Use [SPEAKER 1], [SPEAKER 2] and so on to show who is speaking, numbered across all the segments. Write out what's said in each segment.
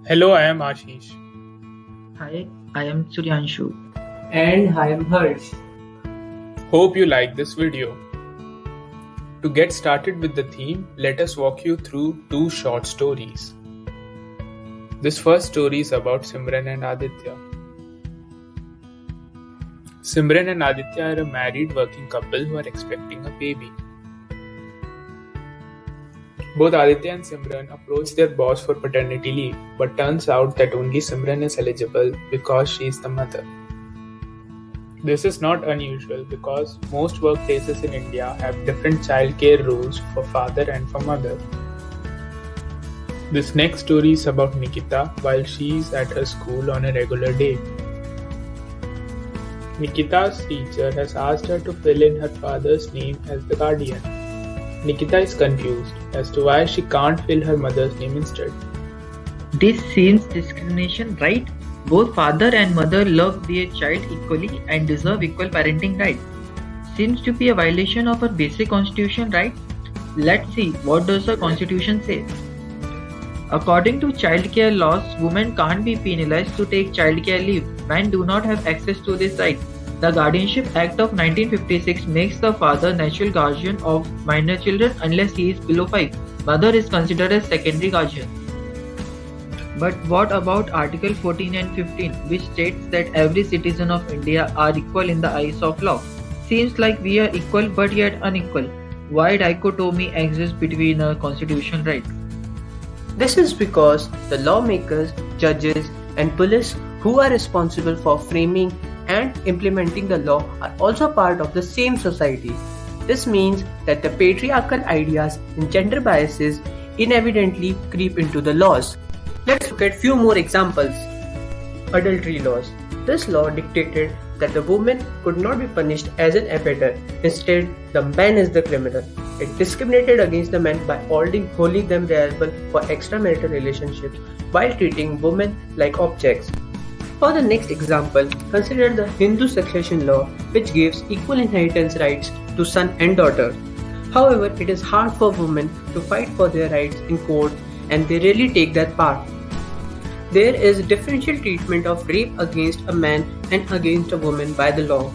[SPEAKER 1] Hello, I am Ashish.
[SPEAKER 2] Hi, I am Suryanshu.
[SPEAKER 3] And I am Harsh.
[SPEAKER 1] Hope you like this video. To get started with the theme, let us walk you through two short stories. This first story is about Simran and Aditya. Simran and Aditya are a married working couple who are expecting a baby. Both Aditya and Simran approach their boss for paternity leave, but turns out that only Simran is eligible because she is the mother. This is not unusual because most workplaces in India have different childcare rules for father and for mother. This next story is about Nikita while she is at her school on a regular day. Nikita's teacher has asked her to fill in her father's name as the guardian. Nikita is confused as to why she can't fill her mother's name instead.
[SPEAKER 2] This seems discrimination, right? Both father and mother love their child equally and deserve equal parenting rights. Seems to be a violation of our basic constitution, right? Let's see, what does the constitution say? According to childcare laws, women can't be penalized to take childcare leave. Men do not have access to this right. The Guardianship Act of 1956 makes the father natural guardian of minor children unless he is below 5. Mother is considered as secondary guardian. But what about Article 14 and 15, which states that every citizen of India are equal in the eyes of law? Seems like we are equal but yet unequal. Why dichotomy exists between a constitutional right?
[SPEAKER 3] This is because the lawmakers, judges, and police who are responsible for framing and implementing the law are also part of the same society. This means that the patriarchal ideas and gender biases inevitably creep into the laws. Let's look at few more examples. Adultery laws. This law dictated that the woman could not be punished as an abettor. Instead, the man is the criminal. It discriminated against the men by holding them liable for extramarital relationships while treating women like objects. For the next example, consider the Hindu succession law, which gives equal inheritance rights to son and daughter. However, it is hard for women to fight for their rights in court, and they rarely take that part. There is differential treatment of rape against a man and against a woman by the law.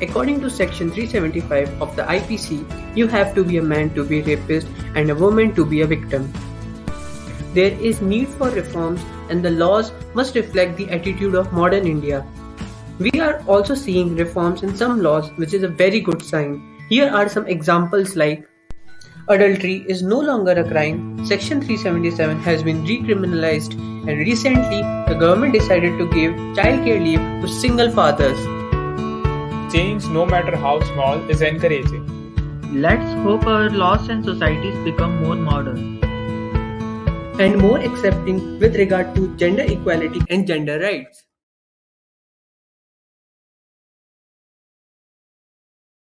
[SPEAKER 3] According to Section 375 of the IPC, you have to be a man to be a rapist and a woman to be a victim. There is need for reforms, and the laws must reflect the attitude of modern India. We are also seeing reforms in some laws, which is a very good sign. Here are some examples like adultery is no longer a crime. Section 377 has been recriminalized, and recently the government decided to give childcare leave to single fathers.
[SPEAKER 1] Change, no matter how small, is encouraging.
[SPEAKER 2] Let's hope our laws and societies become more modern
[SPEAKER 3] And more accepting with regard to gender equality and gender rights.